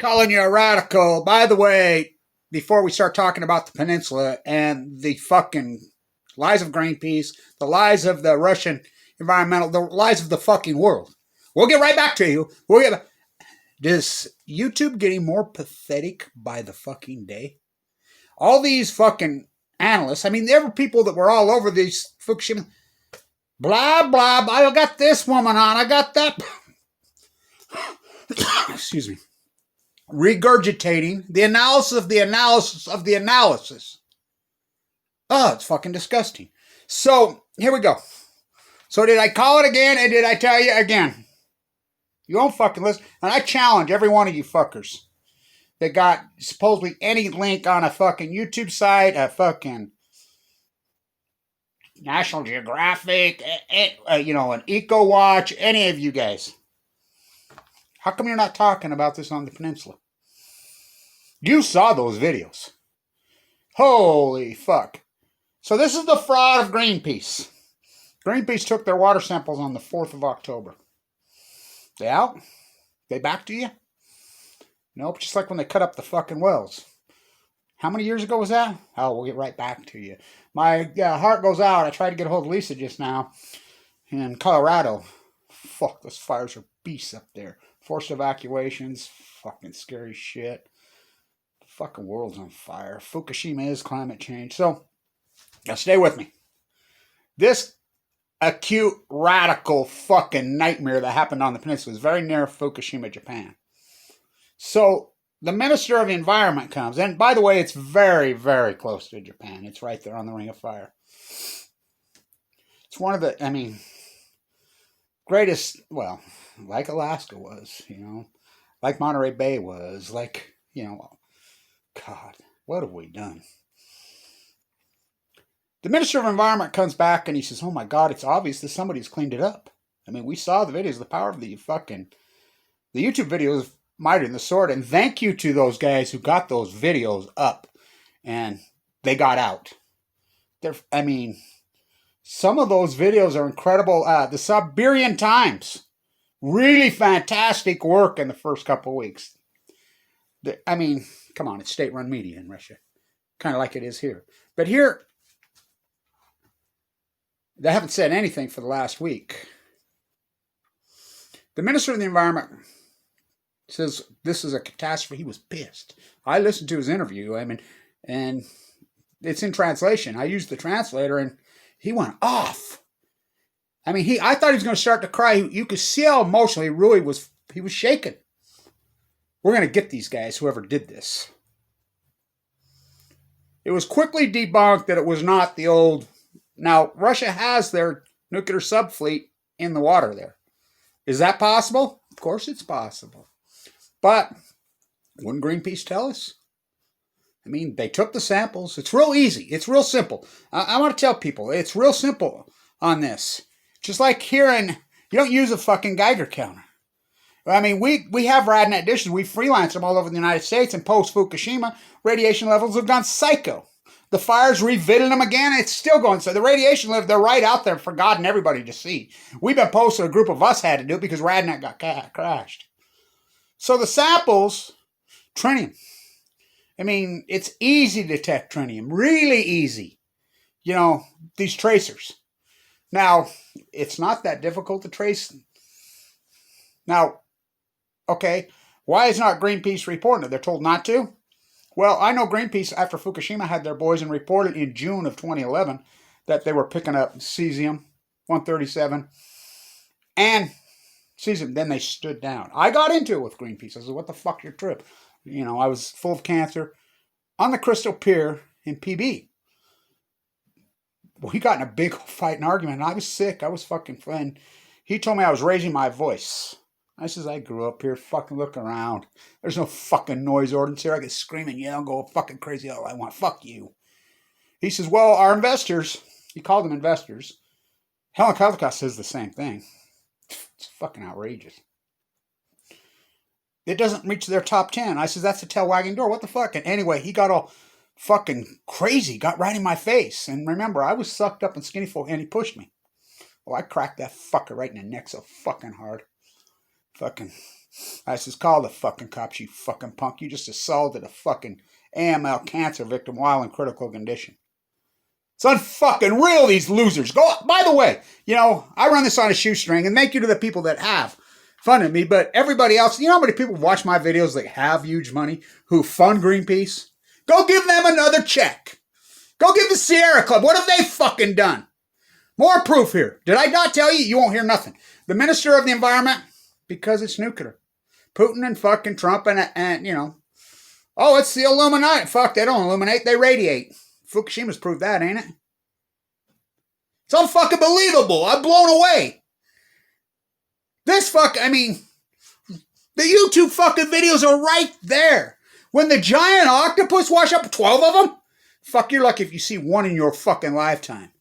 Calling you a radical. By the way, before we start talking about the peninsula and the fucking lies of Greenpeace, the lies of the Russian environmental, the lies of the fucking world, we'll get right back to you. Does YouTube getting more pathetic by the fucking day? All these fucking analysts, I mean, there were people that were all over these Fukushima, blah, blah, blah, I got this woman on, I got that. Excuse me. Regurgitating the analysis of the analysis of the analysis. Oh, it's fucking disgusting. So, here we go. So did I call it again, and did I tell you again? You won't fucking listen. And I challenge every one of you fuckers that got supposedly any link on a fucking YouTube site, a fucking National Geographic, an Eco Watch, any of you guys. How come you're not talking about this on the peninsula? You saw those videos. Holy fuck. So this is the fraud of Greenpeace. Greenpeace took their water samples on the 4th of October. They out? They back to you? Nope, just like when they cut up the fucking wells. How many years ago was that? Oh, we'll get right back to you. My heart goes out. I tried to get a hold of Lisa just now in Colorado. Fuck, those fires are beasts up there. Forced evacuations. Fucking scary shit. The fucking world's on fire. Fukushima is climate change. So, now stay with me. This acute, radical fucking nightmare that happened on the peninsula is very near Fukushima, Japan. So, the Minister of the Environment comes, and by the way, it's very, very close to Japan. It's right there on the Ring of Fire. It's one of the, greatest, well, like Alaska was, like Monterey Bay was, like, God, what have we done? The Minister of Environment comes back and he says, oh my God, it's obvious that somebody's cleaned it up. We saw the videos, the power of the YouTube videos, mightier than the sword, and thank you to those guys who got those videos up and they got out. Some of those videos are incredible. The Siberian Times, really fantastic work in the first couple of weeks. Come on, it's state-run media in Russia. Kind of like it is here. But here, they haven't said anything for the last week. The Minister of the Environment says this is a catastrophe. He was pissed. I listened to his interview, and it's in translation. I used the translator, and he went off. I thought he was going to start to cry. You could see how emotional he was shaking. We're going to get these guys, whoever did this. It was quickly debunked that it was not the old... Now, Russia has their nuclear subfleet in the water there. Is that possible? Of course it's possible. But wouldn't Greenpeace tell us? They took the samples. It's real easy. It's real simple. I want to tell people, it's real simple on this. Just like here you don't use a fucking Geiger counter. We have Radnet dishes. We freelance them all over the United States, and post-Fukushima, radiation levels have gone psycho. The fire's revitted them again. It's still going. So the radiation level, they're right out there for God and everybody to see. We've been posted, a group of us had to do it because Radnet got crashed. So the samples, tritium. It's easy to detect tritium. Really easy. These tracers. Now, it's not that difficult to trace. Now, okay, why is not Greenpeace reporting it? They're told not to? Well, I know Greenpeace, after Fukushima, had their boys and reported in June of 2011 that they were picking up cesium-137 and cesium. Then they stood down. I got into it with Greenpeace. I said, what the fuck your trip? I was full of cancer on the Crystal Pier in PB. We got in a big fight and argument, and I was sick. I was fucking fun. He told me I was raising my voice. I says, I grew up here, fucking look around. There's no fucking noise ordinance here. I get screaming, yell, go fucking crazy all I want. Fuck you. He says, well, our investors, he called them investors. Helen Caldicott says the same thing. It's fucking outrageous. It doesn't reach their top 10. I says, that's a tail wagging door. What the fuck? And anyway, he got all fucking crazy, got right in my face. And remember, I was sucked up in skinny folk, and he pushed me. Oh, I cracked that fucker right in the neck so fucking hard. Fucking I says, call the fucking cops, you fucking punk. You just assaulted a fucking AML cancer victim while in critical condition. It's unfucking real, these losers. Go. By the way, I run this on a shoestring, and thank you to the people that have funded me, but everybody else, you know how many people watch my videos that have huge money who fund Greenpeace? Go give them another check. Go give the Sierra Club. What have they fucking done? More proof here. Did I not tell you? You won't hear nothing. The Minister of the Environment, because it's nuclear. Putin and fucking Trump and oh, it's the Illuminati. Fuck, they don't illuminate, they radiate. Fukushima's proved that, ain't it? It's unfucking believable. I'm blown away. The YouTube fucking videos are right there. When the giant octopus wash up, 12 of them? Fuck, you're lucky if you see one in your fucking lifetime.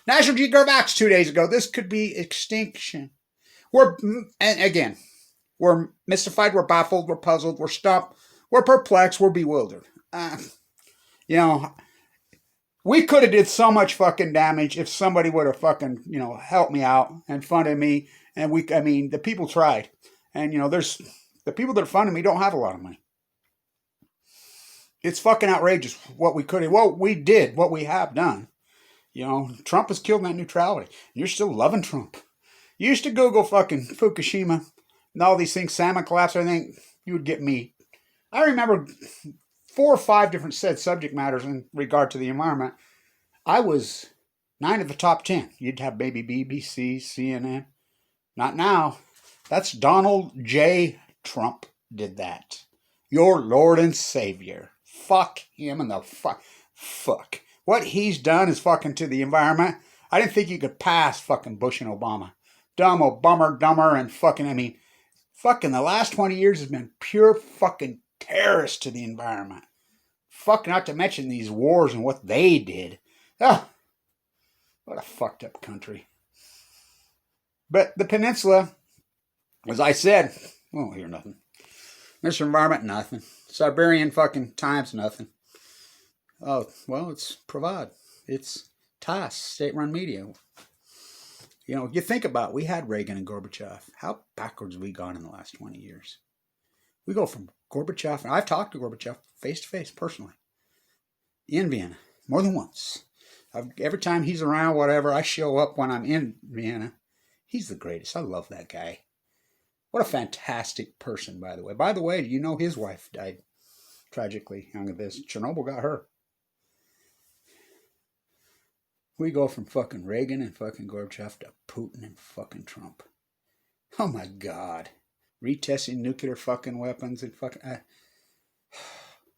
National Geographic 2 days ago, this could be extinction. We're mystified, we're baffled, we're puzzled, we're stumped, we're perplexed, we're bewildered. We could have did so much fucking damage if somebody would have fucking, helped me out and funded me. And the people tried. And, there's the people that are funding me don't have a lot of money. It's fucking outrageous what we did, what we have done. Trump has killed net neutrality. You're still loving Trump. You used to Google fucking Fukushima and all these things, salmon collapse, everything, you would get me. I remember 4 or 5 different said subject matters in regard to the environment. I was 9 of the top 10. You'd have maybe BBC, CNN. Not now. That's Donald J. Trump did that. Your Lord and Savior. Fuck him and the fuck. What he's done is fucking to the environment. I didn't think you could pass fucking Bush and Obama. Dumber, and fucking the last 20 years has been pure fucking terrorist to the environment. Fuck, not to mention these wars and what they did. Oh, what a fucked up country. But the peninsula, as I said, we won't hear nothing. Mr. Environment, nothing. Siberian fucking Times, nothing. Oh, well, it's Provad. It's TASS, state-run media. You think about it, we had Reagan and Gorbachev. How backwards we gone in the last 20 years. We go from Gorbachev, and I've talked to Gorbachev face-to-face, personally, in Vienna, more than once. Every time he's around, whatever, I show up when I'm in Vienna. He's the greatest. I love that guy. What a fantastic person, by the way. By the way, his wife died tragically young of this. Chernobyl got her. We go from fucking Reagan and fucking Gorbachev to Putin and fucking Trump. Oh my God. Retesting nuclear fucking weapons and fucking...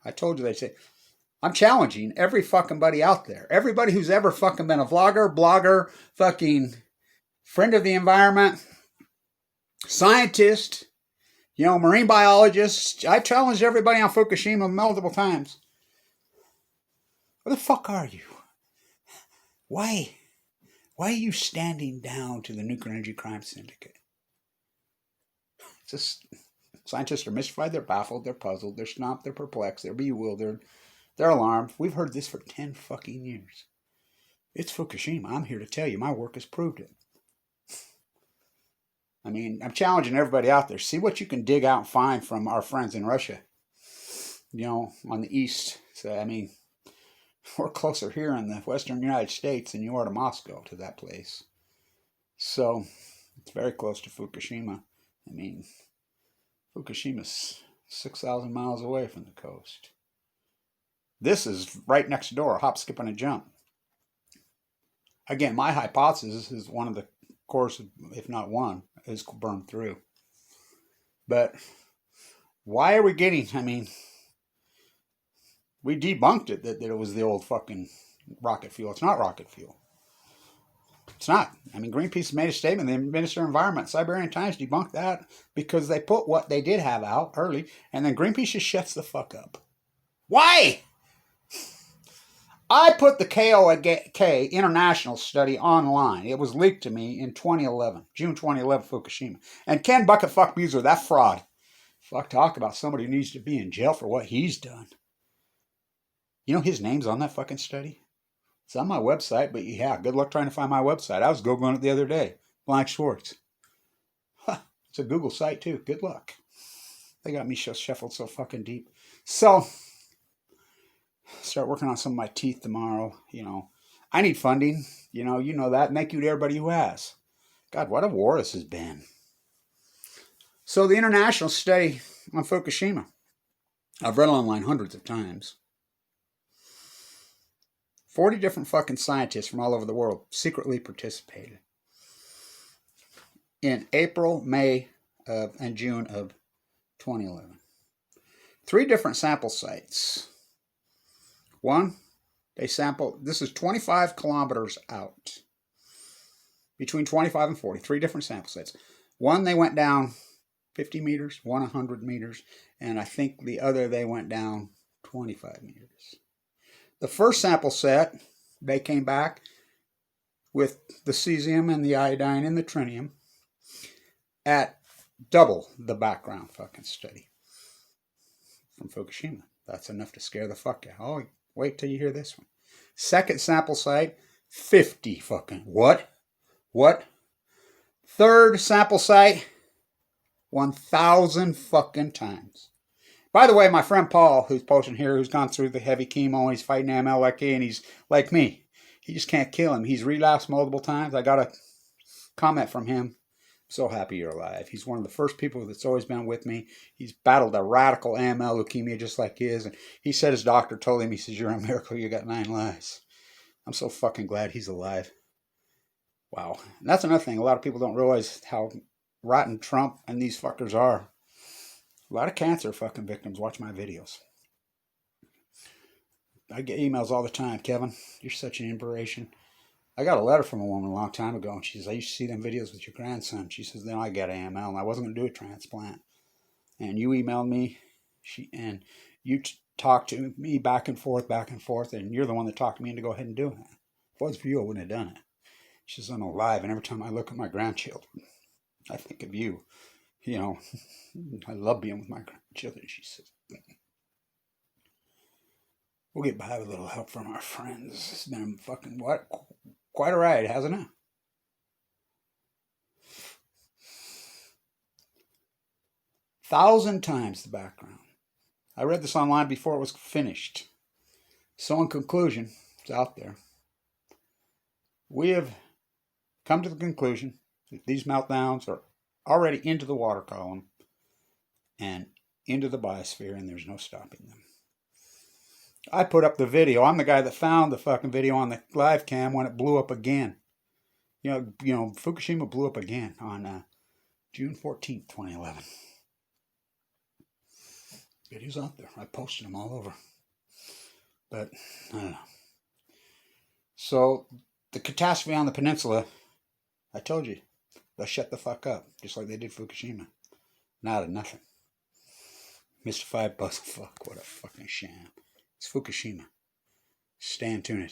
I told you, they say... I'm challenging every fucking buddy out there. Everybody who's ever fucking been a vlogger, blogger, fucking friend of the environment, scientist, marine biologist. I challenged everybody on Fukushima multiple times. Where the fuck are you? Why are you standing down to the Nuclear Energy Crime Syndicate? Just scientists are mystified, they're baffled, they're puzzled, they're stumped, they're perplexed, they're bewildered, they're alarmed. We've heard this for 10 fucking years. It's Fukushima. I'm here to tell you, my work has proved it. I'm challenging everybody out there. See what you can dig out and find from our friends in Russia. On the east. So, we're closer here in the western United States than you are to Moscow, to that place. So, it's very close to Fukushima. Fukushima's 6,000 miles away from the coast. This is right next door, hop, skip, and a jump. Again, my hypothesis is one of the cores, if not one, is burned through. But why are we getting, we debunked it, that it was the old fucking rocket fuel. It's not rocket fuel. It's not. Greenpeace made a statement. The Minister of Environment, Siberian Times, debunked that because they put what they did have out early, and then Greenpeace just shuts the fuck up. Why? I put the KOK international study online. It was leaked to me in 2011, June 2011, Fukushima. And Ken Bucketfuck Buser, that fraud. Talk about somebody who needs to be in jail for what he's done. His name's on that fucking study? It's on my website, but yeah, good luck trying to find my website. I was Googling it the other day. Blank Schwartz. It's a Google site too. Good luck. They got me shuffled so fucking deep. So, start working on some of my teeth tomorrow. You know, I need funding. You know that. And thank you to everybody who has. God, what a war this has been. So the international study on Fukushima, I've read online hundreds of times. 40 different fucking scientists from all over the world secretly participated in April, May, and June of 2011. 3 different sample sites. One, they sampled, this is 25 kilometers out. Between 25 and 40, 3 different sample sites. One, they went down 50 meters, one 100 meters, and I think the other, they went down 25 meters. The first sample set, they came back with the cesium and the iodine and the tritium at double the background fucking study from Fukushima. That's enough to scare the fuck out. Oh, wait till you hear this one. Second sample site, 50 fucking. What? Third sample site, 1,000 fucking times. By the way, my friend Paul, who's posting here, who's gone through the heavy chemo, and he's fighting MLK, and he's like me. He just can't kill him. He's relapsed multiple times. I got a comment from him. I'm so happy you're alive. He's one of the first people that's always been with me. He's battled a radical AML leukemia just like his. And he said his doctor told him, he says, you're a miracle. You got 9 lives. I'm so fucking glad he's alive. Wow. And that's another thing. A lot of people don't realize how rotten Trump and these fuckers are. A lot of cancer fucking victims watch my videos. I get emails all the time. Kevin, you're such an inspiration. I got a letter from a woman a long time ago, and she says, I used to see them videos with your grandson. She says, then I got AML, and I wasn't going to do a transplant. And you emailed me, and you talked to me back and forth, and you're the one that talked me into go ahead and doing it. If it was for you, I wouldn't have done it. She says, I'm alive, and every time I look at my grandchildren, I think of you. You know, I love being with my grandchildren, she says. We'll get by with a little help from our friends. It's been fucking, quite a ride, hasn't it? Thousand times the background. I read this online before it was finished. So in conclusion, it's out there. We have come to the conclusion that these meltdowns are already into the water column and into the biosphere, and there's no stopping them. I put up the video. I'm the guy that found the fucking video on the live cam when it blew up again. You know, Fukushima blew up again on June 14th, 2011. Videos out there. I posted them all over. But, I don't know. So, the catastrophe on the peninsula, I told you, they'll shut the fuck up, just like they did Fukushima. Not a nothing. Mystified puzzle fuck, what a fucking sham. It's Fukushima. Stay tuned.